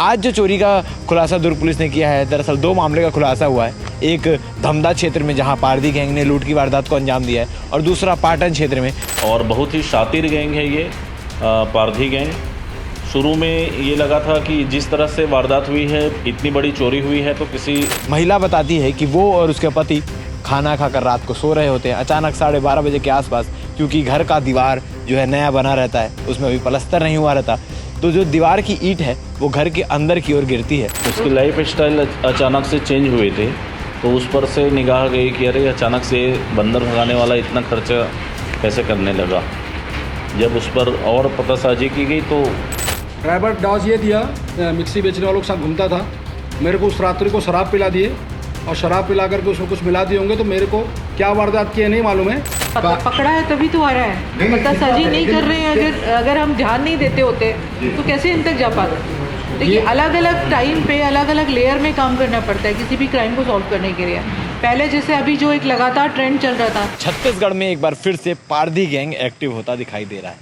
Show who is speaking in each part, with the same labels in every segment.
Speaker 1: आज जो चोरी का खुलासा दुर्ग पुलिस ने किया है, दरअसल दो मामले का खुलासा हुआ है। एक धमदा क्षेत्र में जहां पारधी गैंग ने लूट की वारदात को अंजाम दिया है और दूसरा पाटन क्षेत्र में।
Speaker 2: और बहुत ही शातिर गैंग है ये पारधी गैंग। शुरू में ये लगा था कि जिस तरह से वारदात हुई है, इतनी बड़ी चोरी हुई है, तो किसी
Speaker 1: महिला बताती है कि वो और उसके पति खाना खाकर रात को सो रहे होते हैं। अचानक 12:30 बजे के आसपास, क्योंकि घर का दीवार जो है नया बना रहता है, उसमें अभी प्लास्टर नहीं हुआ रहता, तो जो दीवार की ईंट है वो घर के अंदर की ओर गिरती है।
Speaker 2: उसकी लाइफ स्टाइल अचानक से चेंज हुए थे, तो उस पर से निगाह गई कि अरे अचानक से बंदर भगाने वाला इतना खर्चा कैसे करने लगा। जब उस पर और पतासाजी की गई तो
Speaker 3: ड्राइवर डॉज ये दिया, मिक्सी बेचने वालों के साथ घूमता था, मेरे को उस रात्रि को शराब पिला दिए और शराब पिला करके उसमें कुछ मिला दिए होंगे, तो मेरे को क्या वारदात की है नहीं मालूम है।
Speaker 4: पकड़ा है तभी तो आ रहा है, पतासाजी नहीं कर रहे हैं। अगर हम ध्यान नहीं देते होते तो कैसे इन तक जा पाते। देखिए, अलग अलग टाइम पे अलग अलग लेयर में काम करना पड़ता है किसी भी क्राइम को सॉल्व करने के लिए। पहले जैसे अभी जो एक लगातार ट्रेंड चल रहा था,
Speaker 1: छत्तीसगढ़ में एक बार फिर से पारधी गैंग एक्टिव होता दिखाई दे रहा है,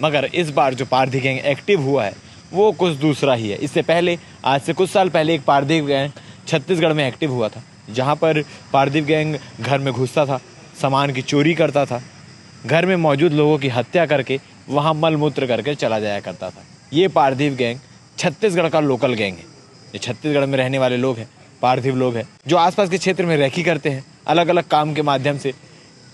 Speaker 1: मगर इस बार जो पारधी गैंग एक्टिव हुआ है वो कुछ दूसरा ही है। इससे पहले, आज से कुछ साल पहले, एक पारधी गैंग छत्तीसगढ़ में एक्टिव हुआ था, जहाँ पर पारधी गैंग घर में घुसता था, सामान की चोरी करता था, घर में मौजूद लोगों की हत्या करके वहाँ मल मूत्र करके चला जाया करता था। ये पारधीव गैंग छत्तीसगढ़ का लोकल गैंग है। ये छत्तीसगढ़ में रहने वाले लोग हैं, पारधीव लोग हैं, जो आसपास के क्षेत्र में रैकी करते हैं अलग अलग काम के माध्यम से।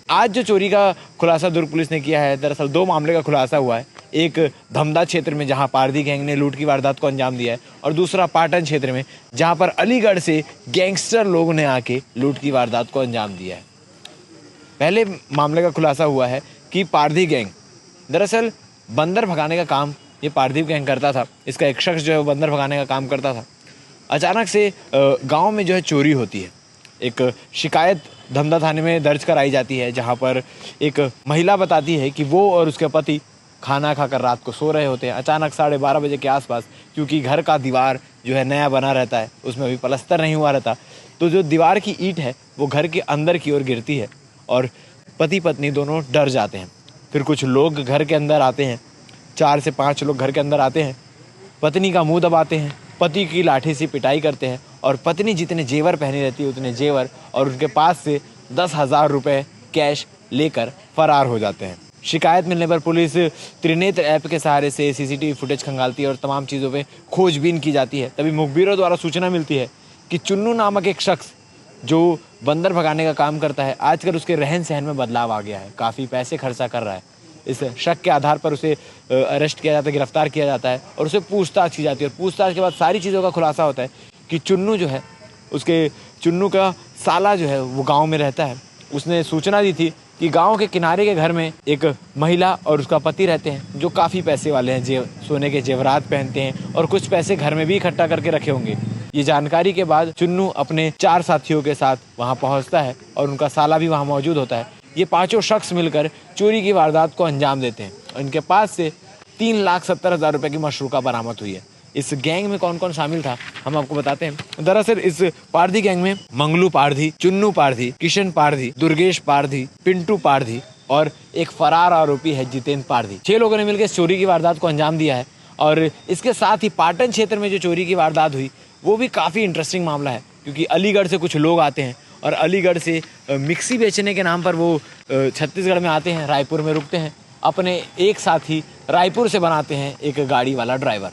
Speaker 1: आज जो चोरी का खुलासा दुर्ग पुलिस ने किया है, दरअसल दो मामले का खुलासा हुआ है। एक धमदा क्षेत्र में जहां पारधी गैंग ने लूट की वारदात को अंजाम दिया है और दूसरा पाटन क्षेत्र में जहां पर अलीगढ़ से गैंगस्टर लोगों ने आके लूट की वारदात को अंजाम दिया है। पहले मामले का खुलासा हुआ है कि पारधी गैंग दरअसल बंदर भगाने का काम ये पारधी गैंग करता था। इसका एक शख्स जो है वो बंदर भगाने का काम करता था। अचानक से गांव में जो है चोरी होती है। एक शिकायत धमदा थाने में दर्ज कराई जाती है, जहां पर एक महिला बताती है कि वो और उसके पति खाना खाकर रात को सो रहे होते हैं। अचानक 12:30 बजे के आसपास, क्योंकि घर का दीवार जो है नया बना रहता है, उसमें अभी प्लास्टर नहीं हुआ रहता, तो जो दीवार की ईंट है वो घर के अंदर की ओर गिरती है और पति पत्नी दोनों डर जाते हैं। फिर कुछ लोग घर के अंदर आते हैं, 4 से 5 लोग घर के अंदर आते हैं, पत्नी का मुंह दबाते हैं, पति की लाठी से पिटाई करते हैं और पत्नी जितने जेवर पहनी रहती है उतने जेवर और उनके पास से 10,000 रुपये कैश लेकर फरार हो जाते हैं। शिकायत मिलने पर पुलिस त्रिनेत्र ऐप के सहारे से सीसीटीवी फुटेज खंगालती है और तमाम चीज़ों पे खोजबीन की जाती है। तभी मुखबिरों द्वारा सूचना मिलती है कि चुन्नू नामक एक शख्स जो बंदर भगाने का काम करता है, आजकल उसके रहन सहन में बदलाव आ गया है, काफ़ी पैसे खर्चा कर रहा है। इस शक के आधार पर उसे अरेस्ट किया जाता है, गिरफ्तार किया जाता है और उसे पूछताछ की जाती है। और पूछताछ के बाद सारी चीज़ों का खुलासा होता है कि चुन्नू जो है, उसके चुन्नू का साला जो है वो गाँव में रहता है। उसने सूचना दी थी कि गांव के किनारे के घर में एक महिला और उसका पति रहते हैं, जो काफ़ी पैसे वाले हैं, सोने के जेवरात पहनते हैं और कुछ पैसे घर में भी इकट्ठा करके रखे होंगे। ये जानकारी के बाद चुन्नू अपने 4 साथियों के साथ वहां पहुंचता है और उनका साला भी वहां मौजूद होता है। ये 5 शख्स मिलकर चोरी की वारदात को अंजाम देते हैं और इनके पास से 3,70,000 रुपये की मशरूका बरामद हुई है। इस गैंग में कौन कौन शामिल था हम आपको बताते हैं। दरअसल इस पारधी गैंग में मंगलू पारधी, चुन्नू पारधी, किशन पारधी, दुर्गेश पारधी, पिंटू पारधी और एक फरार आरोपी है जितेंद्र पारधी। 6 लोगों ने मिलकर इस चोरी की वारदात को अंजाम दिया है। और इसके साथ ही पाटन क्षेत्र में जो चोरी की वारदात हुई वो भी काफ़ी इंटरेस्टिंग मामला है, क्योंकि अलीगढ़ से कुछ लोग आते हैं और अलीगढ़ से मिक्सी बेचने के नाम पर वो छत्तीसगढ़ में आते हैं, रायपुर में रुकते हैं। अपने एक साथी रायपुर से बनाते हैं एक गाड़ी वाला ड्राइवर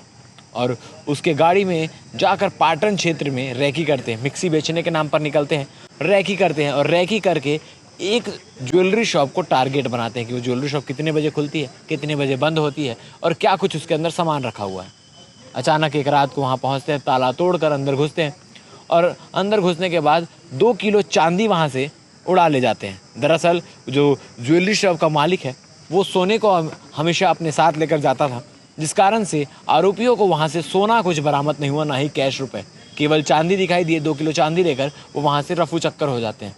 Speaker 1: और उसके गाड़ी में जाकर पाटन क्षेत्र में रैकी करते हैं। मिक्सी बेचने के नाम पर निकलते हैं, रैकी करते हैं और रैकी करके एक ज्वेलरी शॉप को टारगेट बनाते हैं कि वो ज्वेलरी शॉप कितने बजे खुलती है, कितने बजे बंद होती है और क्या कुछ उसके अंदर सामान रखा हुआ है। अचानक एक रात को वहाँ पहुँचते हैं, ताला तोड़कर अंदर घुसते हैं और अंदर घुसने के बाद 2 किलो चांदी वहाँ से उड़ा ले जाते हैं। दरअसल जो ज्वेलरी शॉप का मालिक है वो सोने को हमेशा अपने साथ लेकर जाता था, जिस कारण से आरोपियों को वहाँ से सोना कुछ बरामद नहीं हुआ, ना ही कैश रुपए, केवल चांदी दिखाई दिए। 2 किलो चांदी लेकर वो वहाँ से रफू चक्कर हो जाते हैं।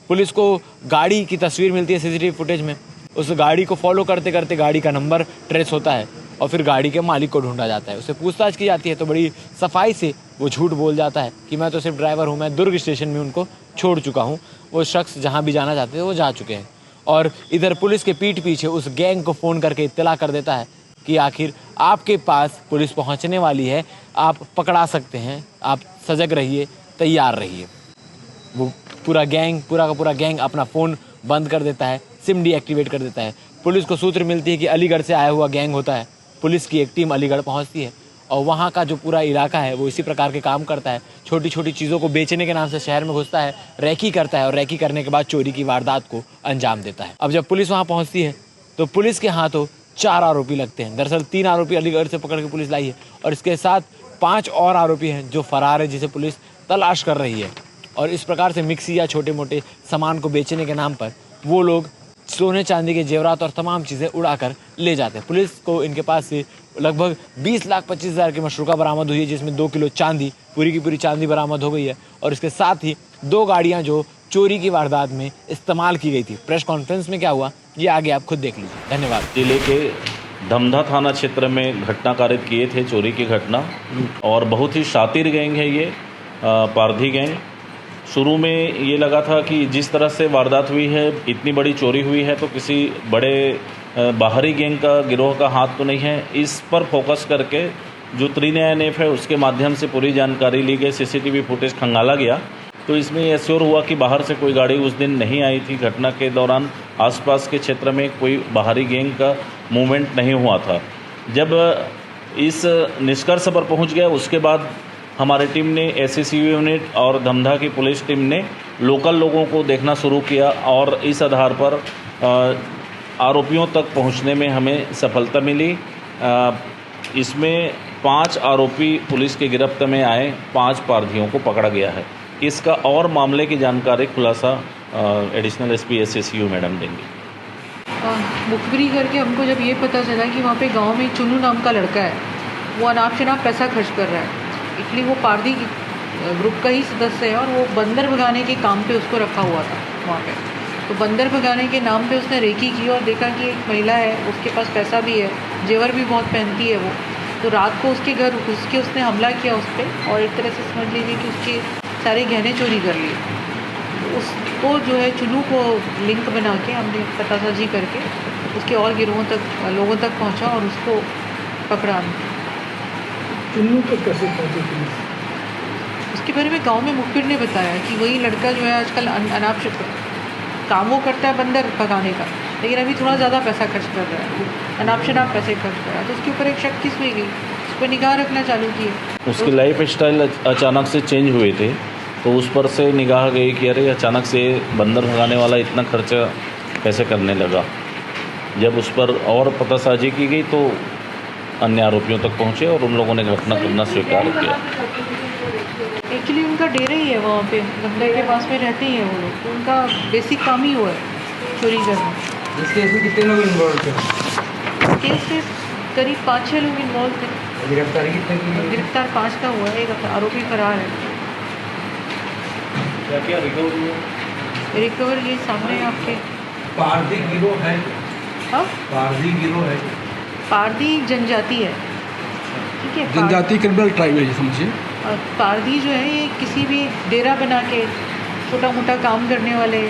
Speaker 1: पुलिस को गाड़ी की तस्वीर मिलती है सीसीटीवी फुटेज में। उस गाड़ी को फॉलो करते करते गाड़ी का नंबर ट्रेस होता है और फिर गाड़ी के मालिक को ढूंढा जाता है। उससे पूछताछ की जाती है तो बड़ी सफाई से वो झूठ बोल जाता है कि मैं तो सिर्फ ड्राइवर हूँ, मैं दुर्ग स्टेशन में उनको छोड़ चुका हूँ। वो शख्स जहाँ भी जाना चाहते थे वो जा चुके हैं। और इधर पुलिस के पीठ पीछे उस गैंग को फ़ोन करके इत्तला कर देता है कि आखिर आपके पास पुलिस पहुंचने वाली है, आप पकड़ा सकते हैं, आप सजग रहिए, तैयार रहिए। वो पूरा का पूरा गैंग अपना फ़ोन बंद कर देता है, सिम डीएक्टिवेट कर देता है। पुलिस को सूत्र मिलती है कि अलीगढ़ से आया हुआ गैंग होता है। पुलिस की एक टीम अलीगढ़ पहुंचती है और वहाँ का जो पूरा इलाका है वो इसी प्रकार के काम करता है। छोटी छोटी चीज़ों को बेचने के नाम से शहर में घुसता है, रैकी करता है और रैकी करने के बाद चोरी की वारदात को अंजाम देता है। अब जब पुलिस वहाँ पहुँचती है तो पुलिस के हाथों 4 आरोपी लगते हैं। दरअसल 3 आरोपी अलीगढ़ से पकड़ के पुलिस लाई है और इसके साथ 5 और आरोपी हैं जो फरार है, जिसे पुलिस तलाश कर रही है। और इस प्रकार से मिक्सी या छोटे मोटे सामान को बेचने के नाम पर वो लोग सोने चांदी के जेवरात और तमाम चीज़ें उड़ाकर ले जाते हैं। पुलिस को इनके पास से लगभग 20,25,000 की मशरूका बरामद हुई है, जिसमें 2 किलो चांदी, पूरी की पूरी चांदी बरामद हो गई है। और इसके साथ ही 2 गाड़ियां जो चोरी की वारदात में इस्तेमाल की गई थी। प्रेस कॉन्फ्रेंस में क्या हुआ ये आगे आप खुद देख लीजिए। धन्यवाद।
Speaker 2: जिले के धमधा थाना क्षेत्र में घटना कारित किए थे, चोरी की घटना, और बहुत ही शातिर गैंग है ये पारधी गैंग। शुरू में ये लगा था कि जिस तरह से वारदात हुई है, इतनी बड़ी चोरी हुई है, तो किसी बड़े बाहरी गैंग का गिरोह का हाथ तो नहीं है। इस पर फोकस करके जो त्रिनयन है उसके माध्यम से पूरी जानकारी ली गई, सीसीटीवी फुटेज खंगाला गया, तो इसमें ये एश्योर हुआ कि बाहर से कोई गाड़ी उस दिन नहीं आई थी। घटना के दौरान आसपास के क्षेत्र में कोई बाहरी गैंग का मूवमेंट नहीं हुआ था। जब इस निष्कर्ष पर पहुंच गया, उसके बाद हमारी टीम ने एसएसयू यूनिट और धमधा की पुलिस टीम ने लोकल लोगों को देखना शुरू किया और इस आधार पर आरोपियों तक पहुंचने में हमें सफलता मिली। इसमें 5 आरोपी पुलिस के गिरफ्त में आए, 5 पारधियों को पकड़ा गया है। इसका और मामले की जानकारी खुलासा एडिशनल एसपी एसएसयू मैडम देंगी।
Speaker 4: मुखबिरी करके हमको जब ये पता चला कि वहाँ पे गांव में चुनू नाम का लड़का है, वो अनाप शनाप पैसा खर्च कर रहा है। इसलिए वो पारधी ग्रुप का ही सदस्य है और वो बंदर भगाने के काम पे उसको रखा हुआ था वहाँ पे। तो बंदर भगाने के नाम पे उसने रेकी की और देखा कि एक महिला है, उसके पास पैसा भी है, जेवर भी बहुत पहनती है वो। तो रात को उसके घर घुस के उसने हमला किया उस पर और एक तरह से समझ लीजिए कि उसके सारे गहने चोरी कर लिए। तो उसको जो है चुनू को लिंक बना के हमने पतासाजी करके उसके और गिरोहों तक, लोगों तक पहुँचा और उसको पकड़ा।
Speaker 3: चुन्नू को कैसे पहुँचे पुलिस?
Speaker 4: उसके बारे में गांव में मुखबिर ने बताया कि वही लड़का जो है आजकल अनाप काम वो करता है बंदर भगाने का, लेकिन अभी थोड़ा ज़्यादा पैसा खर्च कर रहा है, अनाप शनाप पैसे खर्च कर रहा है। तो उसके ऊपर एक शक किस हुई गई, उस पर निगाह रखना चालू किए।
Speaker 2: उसके लाइफ स्टाइल अचानक से चेंज हुए थे, तो उस पर से निगाह गई कि अरे अचानक से बंदर भगाने वाला इतना खर्चा कैसे करने लगा। जब उस पर और पतासाजी की गई तो अन्य आरोपियों तक पहुंचे और उन लोगों ने घटना करना स्वीकार किया।
Speaker 4: एक्चुअली उनका डेरा ही है वहाँ पे, गंगा के पास में रहते ही हैं वो लोग, तो उनका बेसिक काम ही हुआ है चोरी करना।
Speaker 3: इस केस में कितने लोग इन्वॉल्व थे?
Speaker 4: केस से करीब 5-6 लोग इन्वॉल्व थे।
Speaker 3: गिरफ्तारी कितने की?
Speaker 4: गिरफ्तार 5 का हुआ है, एक आरोपी फरार है।
Speaker 2: क्या
Speaker 4: रिकवर ये सामने आपके
Speaker 3: पारधी गिरोह है?
Speaker 4: हाँ,
Speaker 3: पारधी गिरोह है?
Speaker 4: पारधी जनजाति है, ठीक है।
Speaker 3: जनजाति क्रिमिनल ट्राइब है समझिए।
Speaker 4: और पारधी जो है ये किसी भी डेरा बना के छोटा मोटा काम करने वाले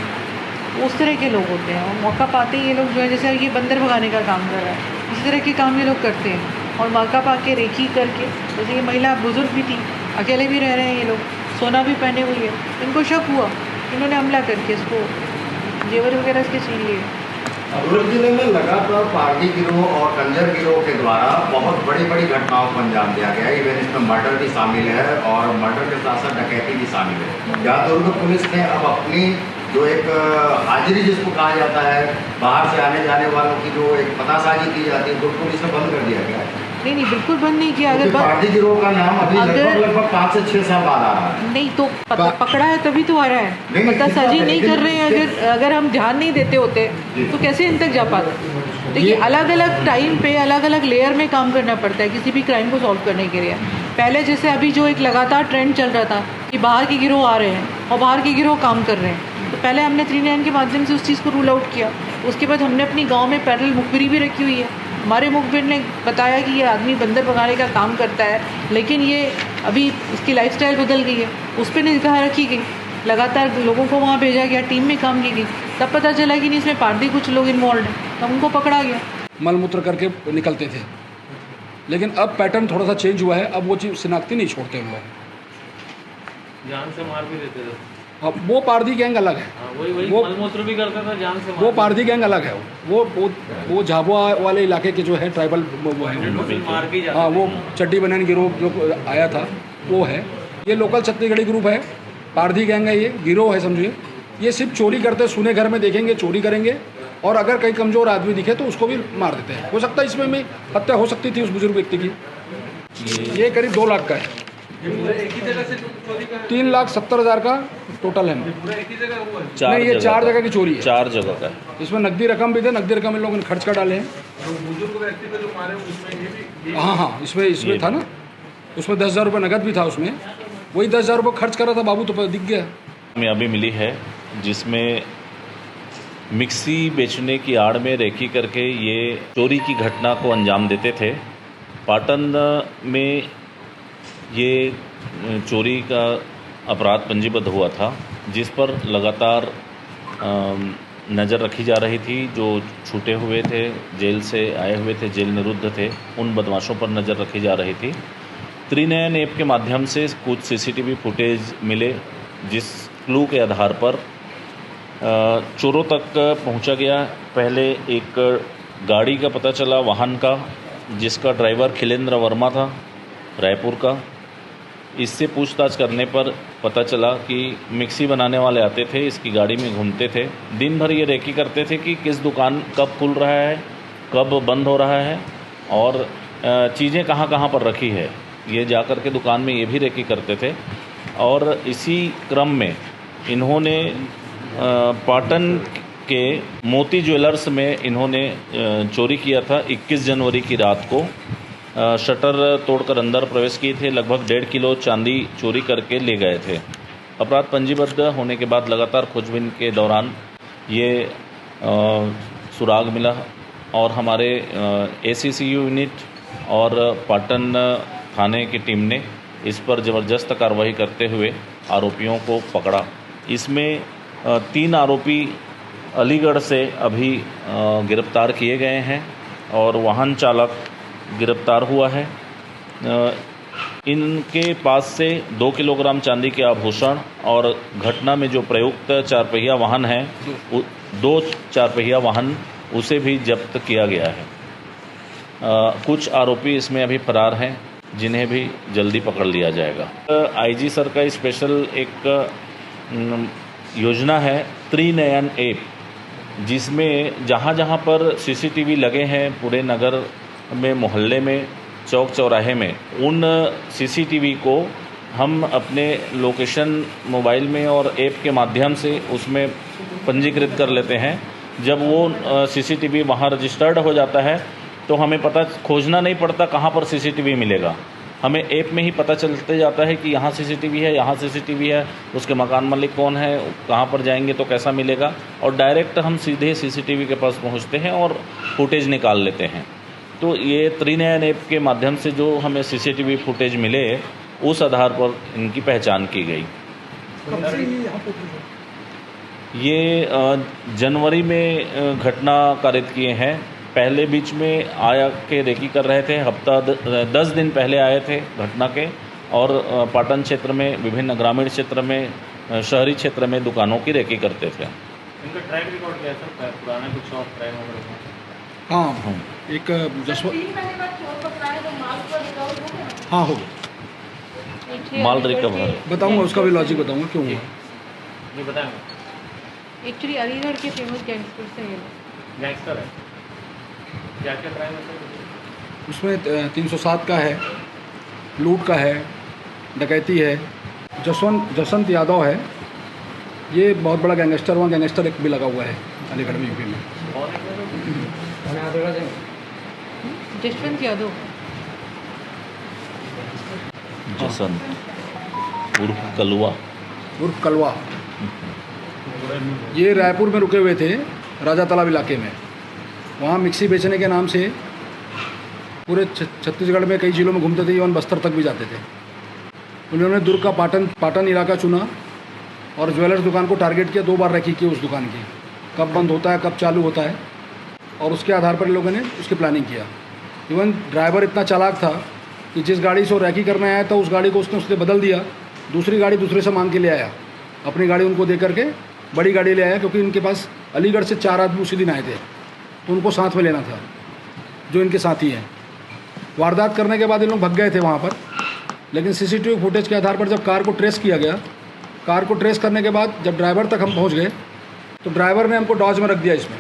Speaker 4: उस तरह के लोग होते हैं, और मौका पाते ही ये लोग जो है, जैसे ये बंदर भगाने का काम कर रहा है, इसी तरह के काम ये लोग करते हैं। और मौका पा के रेकी करके, जैसे ये महिला बुजुर्ग भी थी, अकेले भी रह रहे हैं ये लोग, सोना भी पहने हुई है, इनको शक हुआ, इन्होंने हमला करके इसको जेवर वगैरह इसके छीन लिए।
Speaker 5: दुर्ग जिले में लगातार पारधी गिरोह और कंजर गिरोह के द्वारा बहुत बड़ी बड़ी घटनाओं को अंजाम दिया गया है। इवन इसमें मर्डर भी शामिल है और मर्डर के साथ साथ डकैती भी शामिल है। क्या दुर्ग पुलिस ने अब अपनी जो एक हाजिरी जिसको कहा जाता है, बाहर से आने जाने वालों की जो एक पतासाजी की जाती है, दुर्ग पुलिस ने बंद कर दिया गया है?
Speaker 4: नहीं, बिल्कुल बंद नहीं किया। अगर
Speaker 5: पारधी गिरोह का नाम अभी लगभग 5 से 6 साल बाद आ रहा है।
Speaker 4: नहीं तो पकड़ा है तभी तो आ रहा है, पतासाजी नहीं कर रहे हैं। अगर हम ध्यान नहीं देते होते तो कैसे इन तक जा पाते। देखिए, अलग अलग टाइम पे अलग अलग लेयर में काम करना पड़ता है किसी भी क्राइम को सॉल्व करने के लिए। पहले जैसे अभी जो एक लगातार ट्रेंड चल रहा था कि बाहर के गिरोह आ रहे हैं और बाहर के गिरोह काम कर रहे हैं, तो पहले हमने 3 के माध्यम से उस चीज़ को रूल आउट किया। उसके बाद हमने अपनी गाँव में पैरेलल मुखबिरी भी रखी हुई है। हमारे मुखबिर ने बताया कि ये आदमी बंदर भगाने का काम करता है, लेकिन ये अभी इसकी लाइफस्टाइल बदल गई है, उस पर निगाह रखी गई, लगातार लोगों को वहाँ भेजा गया, टीम में काम की गई। तब पता चला कि नहीं, इसमें पारधी कुछ लोग इन्वॉल्व हैं, तब उनको पकड़ा गया।
Speaker 3: मलमूत्र करके निकलते थे। लेकिन अब पैटर्न थोड़ा सा चेंज हुआ है, अब वो चीज़ शिनाख्ती नहीं छोड़ते उन लोग।
Speaker 6: जान से मार भी देते थे।
Speaker 3: अब वो पारधी गैंग अलग है,
Speaker 6: हाँ, वही
Speaker 3: वो
Speaker 6: मलमूत्र भी करता था, जान से
Speaker 3: वो पारधी गैंग अलग है। वो झाबुआ वाले इलाके के जो है ट्राइबल वो है,
Speaker 6: मार के जाते
Speaker 3: हाँ, वो चड्डी बनैन गिरोह जो आया था वो है। ये लोकल छत्तीसगढ़ी ग्रुप है, पारधी गैंग है, ये गिरोह है समझिए। ये सिर्फ चोरी करते, सुने घर में देखेंगे चोरी करेंगे, और अगर कहीं कमज़ोर आदमी दिखे तो उसको भी मार देते हैं। हो सकता है इसमें भी हत्या हो सकती थी उस बुजुर्ग व्यक्ति की। ये करीब 2 लाख का है, 3,70,000 का टोटल है। नहीं, ये 4 जगह की चोरी है,
Speaker 2: 4 जगह का है।
Speaker 3: इसमें नकदी रकम भी थे, नकदी रकम इन लोगों ने खर्च कर डाले हैं। हाँ, इसमें था ना, उसमें 10,000 रुपये नकद भी था, उसमें वही 10,000 रुपये खर्च कर रहा था बाबू, तो दिख गया।
Speaker 2: कामयाबी मिली है जिसमें मिक्सी बेचने की आड़ में रेकी करके ये चोरी की घटना को अंजाम देते थे। पाटन में ये चोरी का अपराध पंजीबद्ध हुआ था, जिस पर लगातार नज़र रखी जा रही थी। जो छूटे हुए थे, जेल से आए हुए थे, जेल निरुद्ध थे, उन बदमाशों पर नज़र रखी जा रही थी। त्रिनयन ऐप के माध्यम से कुछ सीसीटीवी फुटेज मिले, जिस क्लू के आधार पर चोरों तक पहुंचा गया। पहले एक गाड़ी का पता चला, वाहन का, जिसका ड्राइवर खिलेंद्र वर्मा था, रायपुर का। इससे पूछताछ करने पर पता चला कि मिक्सी बनाने वाले आते थे, इसकी गाड़ी में घूमते थे, दिन भर ये रेकी करते थे कि किस दुकान कब खुल रहा है, कब बंद हो रहा है, और चीज़ें कहाँ कहाँ पर रखी है, ये जाकर के दुकान में ये भी रेकी करते थे। और इसी क्रम में इन्होंने पाटन के मोती ज्वेलर्स में इन्होंने चोरी किया था। 21 जनवरी की रात को शटर तोड़कर अंदर प्रवेश किए थे, लगभग 1.5 किलो चांदी चोरी करके ले गए थे। अपराध पंजीबद्ध होने के बाद लगातार खोजबीन के दौरान ये सुराग मिला, और हमारे ACCU यूनिट और पाटन थाने की टीम ने इस पर ज़बरदस्त कार्रवाई करते हुए आरोपियों को पकड़ा। इसमें 3 आरोपी अलीगढ़ से अभी गिरफ्तार किए गए हैं, और वाहन चालक गिरफ्तार हुआ है। इनके पास से 2 किलोग्राम चांदी के आभूषण और घटना में जो प्रयुक्त 4 पहिया वाहन है, 2 4 पहिया वाहन, उसे भी जब्त किया गया है। कुछ आरोपी इसमें अभी फरार हैं, जिन्हें भी जल्दी पकड़ लिया जाएगा। IG सर का स्पेशल एक योजना है त्रिनयन ऐप, जिसमें जहाँ जहाँ पर CCTV लगे हैं पूरे नगर में, मोहल्ले में, चौक चौराहे में, उन CCTV को हम अपने लोकेशन मोबाइल में और ऐप के माध्यम से उसमें पंजीकृत कर लेते हैं। जब वो CCTV वहाँ रजिस्टर्ड हो जाता है तो हमें पता खोजना नहीं पड़ता कहाँ पर CCTV मिलेगा, हमें ऐप में ही पता चलते जाता है कि यहाँ CCTV है, यहाँ CCTV है, उसके मकान मालिक कौन है, कहाँ पर जाएंगे तो कैसा मिलेगा, और डायरेक्ट हम सीधे CCTV के पास पहुँचते हैं और फुटेज निकाल लेते हैं। तो ये त्रिनयन ऐप के माध्यम से जो हमें CCTV फुटेज मिले, उस आधार पर इनकी पहचान की गई। ये जनवरी में घटना कारित किए हैं। पहले बीच में आया के रेकी कर रहे थे, हफ्ता 10 दिन पहले आए थे घटना के, और पाटन क्षेत्र में, विभिन्न ग्रामीण क्षेत्र में, शहरी क्षेत्र में दुकानों की रेकी करते थे।
Speaker 6: इनका ट्रैक रिकॉर्ड क्या है सर, पुराना कुछ और क्राइम वगैरह?
Speaker 3: हाँ, एक हाँ हो
Speaker 2: माल रिकवर,
Speaker 3: बताऊँगा, उसका भी लॉजिक बताऊँगा क्यों हुआ।
Speaker 6: ये बताएंगे।
Speaker 4: एक्चुअली अलीगढ़ के फेमस गैंगस्टर से ये
Speaker 6: गैंगस्टर है, क्या क्या क्राइम है सर?
Speaker 3: उसमें 307 का है, लूट का है, डकैती है। जसवंत यादव है, ये बहुत बड़ा गैंगस्टर, वहाँ गैंगस्टर एक भी लगा हुआ है अलीगढ़ में, यूपी में।
Speaker 4: जसवंत यादव,
Speaker 2: जसंत उर्फ
Speaker 3: कलवा, ये रायपुर में रुके हुए थे, राजा तालाब इलाके में। वहाँ मिक्सी बेचने के नाम से पूरे छत्तीसगढ़ में कई जिलों में घूमते थे, इवन बस्तर तक भी जाते थे। उन्होंने दुर्ग का पाटन इलाका चुना और ज्वेलर्स दुकान को टारगेट किया। 2 बार रेकी की उस दुकान की, कब बंद होता है, कब चालू होता है, और उसके आधार पर लोगों ने उसकी प्लानिंग किया। इवन ड्राइवर इतना चालाक था कि जिस गाड़ी से वो रैकी करने आया था उस गाड़ी को उसने बदल दिया, दूसरी गाड़ी दूसरे से मांग के ले आया, अपनी गाड़ी उनको दे करके बड़ी गाड़ी ले आया, क्योंकि इनके पास अलीगढ़ से 4 आदमी उसी दिन आए थे, तो उनको साथ में लेना था जो इनके साथी हैं। वारदात करने के बाद इन लोग भग गए थे वहाँ पर, लेकिन सीसीटीवी फुटेज के आधार पर जब कार को ट्रेस किया गया, कार को ट्रेस करने के बाद जब ड्राइवर तक हम पहुँच गए तो ड्राइवर ने हमको डॉज में रख दिया। इसमें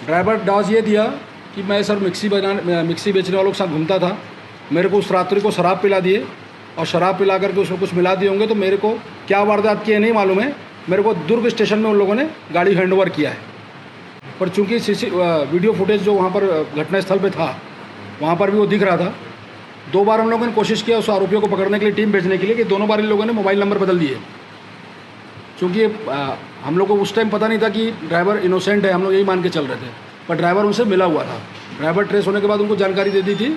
Speaker 3: ड्राइवर डॉज ये दिया कि मैं सर मिक्सी बेचने वालों के साथ घूमता था, मेरे को उस रात्रि को शराब पिला दिए और शराब पिला करके उसमें कुछ मिला दिए होंगे, तो मेरे को क्या वारदात किए नहीं मालूम है, मेरे को दुर्ग स्टेशन में उन लोगों ने गाड़ी हैंडओवर किया है। पर चूंकि वीडियो फुटेज जो वहाँ पर घटनास्थल पे था वहाँ पर भी वो दिख रहा था। 2 बार हम लोगों ने कोशिश किया उस आरोपियों को पकड़ने के लिए टीम भेजने के लिए, कि दोनों बार इन लोगों ने मोबाइल नंबर बदल दिए, क्योंकि हम लोग को उस टाइम पता नहीं था कि ड्राइवर इनोसेंट है, हम लोग यही मान के चल रहे थे, पर ड्राइवर उनसे मिला हुआ था। ड्राइवर ट्रेस होने के बाद उनको जानकारी दे दी थी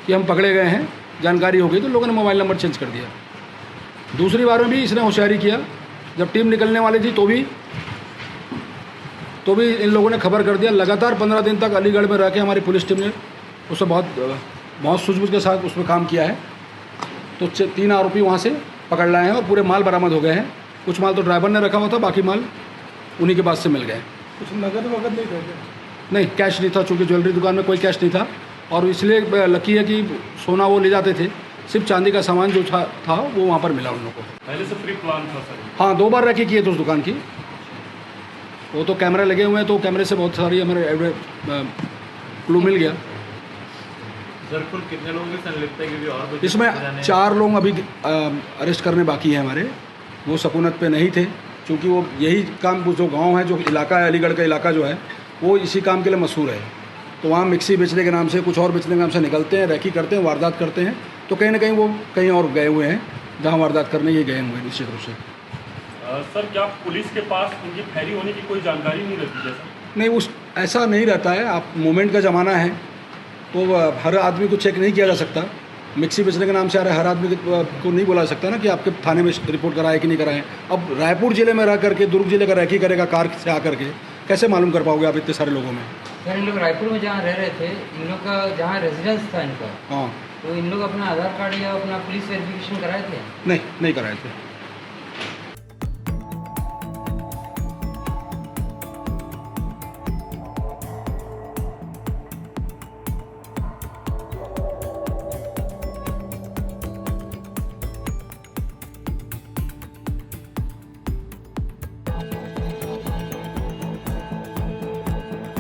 Speaker 3: कि हम पकड़े गए हैं, जानकारी हो गई तो लोगों ने मोबाइल नंबर चेंज कर दिया। दूसरी बार में भी इसने होशियारी किया, जब टीम निकलने वाली थी तो भी इन लोगों ने खबर कर दिया। लगातार 15 दिन तक अलीगढ़ में रह के हमारी पुलिस टीम ने उससे बहुत सूझबूझ के साथ उसमें काम किया है। तो 3 आरोपी वहाँ से पकड़ लाए हैं और पूरे माल बरामद हो गए हैं। कुछ माल तो ड्राइवर ने रखा हुआ था, बाकी माल उन्हीं के पास से मिल गए।
Speaker 6: कुछ नगद वगद नहीं था?
Speaker 3: नहीं, कैश नहीं था, चूँकि ज्वेलरी दुकान में कोई कैश नहीं था, और इसलिए लकी है कि सोना वो ले जाते थे, सिर्फ चांदी का सामान जो था वो वहाँ पर मिला उन लोगों को।
Speaker 6: पहले से प्री प्लान था सर?
Speaker 3: हाँ, 2 बार रैकी किए थे उस दुकान की। वो तो कैमरे लगे हुए हैं, तो कैमरे से बहुत सारी हमारे क्लू मिल गया।
Speaker 6: सर कुल कितने लोगों की संलिप्तता है, क्योंकि और
Speaker 3: इसमें 4 लोग अभी अरेस्ट करने बाकी हैं हमारे, वो सकूनत पे नहीं थे, क्योंकि वो यही काम, जो गांव है, जो इलाका है, अलीगढ़ का इलाका जो है, वो इसी काम के लिए मशहूर है। तो वहाँ मिक्सी बेचने के नाम से, कुछ और बेचने के नाम से निकलते हैं, रैकी करते हैं, वारदात करते हैं। तो कहीं ना कहीं वो कहीं और गए हुए हैं जहाँ वारदात करने ये गए हुए हैं निश्चित रूप से।
Speaker 6: सर क्या पुलिस के पास उनकी फैरी होने की कोई जानकारी नहीं रहती जैसा?
Speaker 3: नहीं, उस ऐसा नहीं रहता है। आप मोमेंट का ज़माना है, तो हर आदमी को चेक नहीं किया जा सकता। मिक्सी बेचने के नाम से आ रहा है, हर आदमी को नहीं बोला जा सकता ना कि आपके थाने में रिपोर्ट कराए कि नहीं कराएं। अब रायपुर ज़िले में रह करके दुर्ग ज़िले का रैकी करेगा कार से आ करके, कैसे मालूम कर पाओगे आप इतने सारे लोगों में?
Speaker 7: सर इन लोग रायपुर में जहाँ रह रहे थे, इन लोग का जहाँ रेजिडेंस था इनका,
Speaker 3: हाँ,
Speaker 7: तो इन लोग अपना आधार कार्ड या अपना पुलिस वेरिफिकेशन कराए थे?
Speaker 3: नहीं कराए थे।